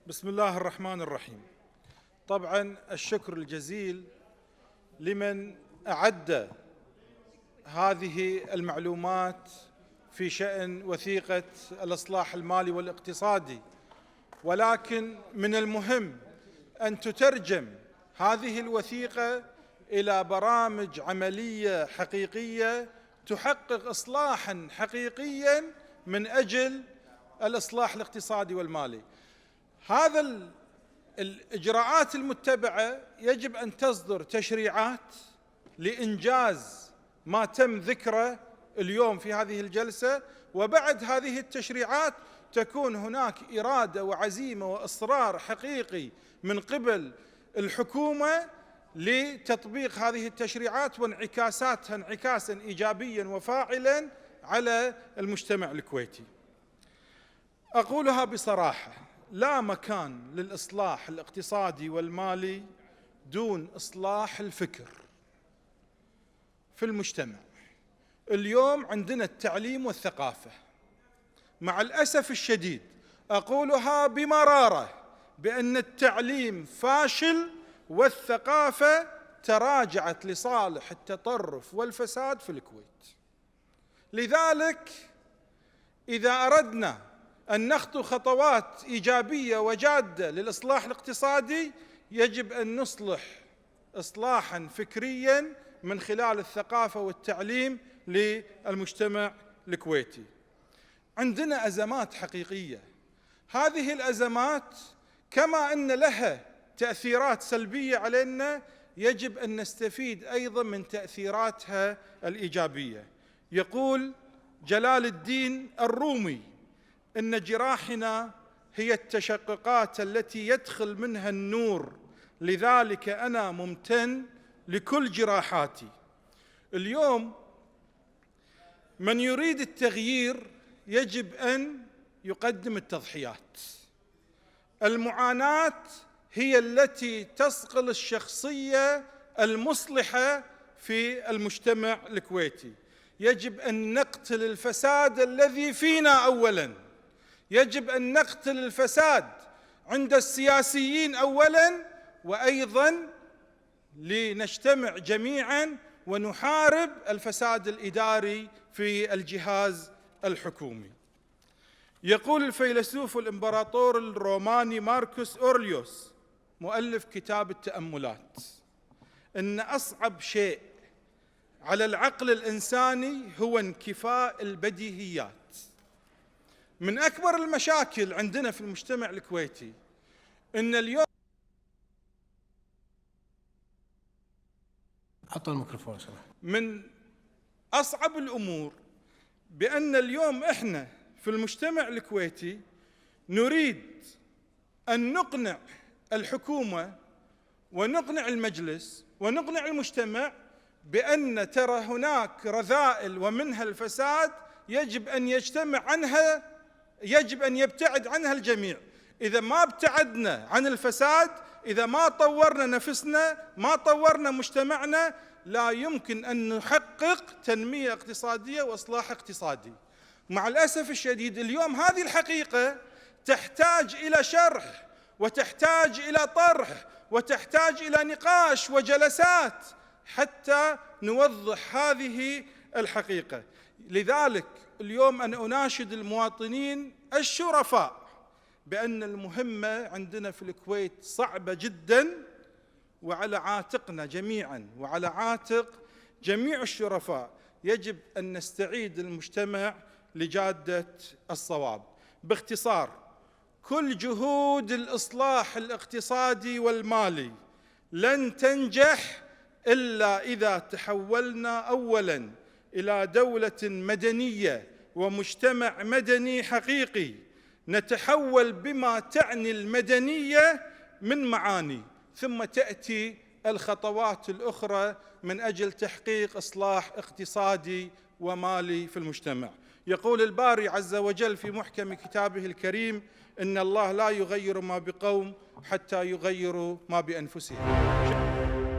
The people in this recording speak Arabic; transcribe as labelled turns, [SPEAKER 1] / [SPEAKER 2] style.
[SPEAKER 1] بسم الله الرحمن الرحيم. طبعا الشكر الجزيل لمن أعد هذه المعلومات في شأن وثيقة الإصلاح المالي والاقتصادي، ولكن من المهم أن تترجم هذه الوثيقة إلى برامج عملية حقيقية تحقق إصلاحاً حقيقياً من أجل الإصلاح الاقتصادي والمالي. هذا الإجراءات المتبعة يجب أن تصدر تشريعات لإنجاز ما تم ذكره اليوم في هذه الجلسة، وبعد هذه التشريعات تكون هناك إرادة وعزيمة وإصرار حقيقي من قبل الحكومة لتطبيق هذه التشريعات وانعكاساتها انعكاسا إيجابيا وفاعلا على المجتمع الكويتي. أقولها بصراحة: لا مكان للإصلاح الاقتصادي والمالي دون إصلاح الفكر في المجتمع. اليوم عندنا التعليم والثقافة، مع الأسف الشديد أقولها بمرارة بأن التعليم فاشل والثقافة تراجعت لصالح التطرف والفساد في الكويت. لذلك إذا أردنا أن نخطو خطوات إيجابية وجادة للإصلاح الاقتصادي يجب أن نصلح إصلاحاً فكرياً من خلال الثقافة والتعليم للمجتمع الكويتي. عندنا أزمات حقيقية، هذه الأزمات كما أن لها تأثيرات سلبية علينا يجب أن نستفيد أيضاً من تأثيراتها الإيجابية. يقول جلال الدين الرومي: إن جراحنا هي التشققات التي يدخل منها النور، لذلك أنا ممتن لكل جراحاتي. اليوم من يريد التغيير يجب أن يقدم التضحيات. المعاناة هي التي تصقل الشخصية المصلحة في المجتمع الكويتي. يجب أن نقتل الفساد الذي فينا أولاً، يجب أن نقتل الفساد عند السياسيين أولاً، وأيضاً لنجتمع جميعاً ونحارب الفساد الإداري في الجهاز الحكومي. يقول الفيلسوف الإمبراطور الروماني ماركوس أورليوس مؤلف كتاب التأملات إن أصعب شيء على العقل الإنساني هو انكفاء البديهيات. من أكبر المشاكل عندنا في المجتمع الكويتي إن اليوم
[SPEAKER 2] حط الميكروفون سمح.
[SPEAKER 1] من أصعب الأمور بأن اليوم إحنا في المجتمع الكويتي نريد أن نقنع الحكومة ونقنع المجلس ونقنع المجتمع بأن ترى هناك رذائل ومنها الفساد يجب أن يجتمع عنها، يجب أن يبتعد عنها الجميع. إذا ما ابتعدنا عن الفساد، إذا ما طورنا نفسنا، ما طورنا مجتمعنا، لا يمكن أن نحقق تنمية اقتصادية وإصلاح اقتصادي. مع الأسف الشديد اليوم هذه الحقيقة تحتاج إلى شرح وتحتاج إلى طرح وتحتاج إلى نقاش وجلسات حتى نوضح هذه الحقيقة. لذلك اليوم أنا أناشد المواطنين الشرفاء بأن المهمة عندنا في الكويت صعبة جدا، وعلى عاتقنا جميعا وعلى عاتق جميع الشرفاء يجب أن نستعيد المجتمع لجادة الصواب. باختصار، كل جهود الإصلاح الاقتصادي والمالي لن تنجح إلا إذا تحولنا أولاً إلى دولة مدنية ومجتمع مدني حقيقي، نتحول بما تعني المدنية من معاني، ثم تأتي الخطوات الأخرى من أجل تحقيق إصلاح اقتصادي ومالي في المجتمع. يقول الباري عز وجل في محكم كتابه الكريم: إن الله لا يغير ما بقوم حتى يغيروا ما بأنفسهم.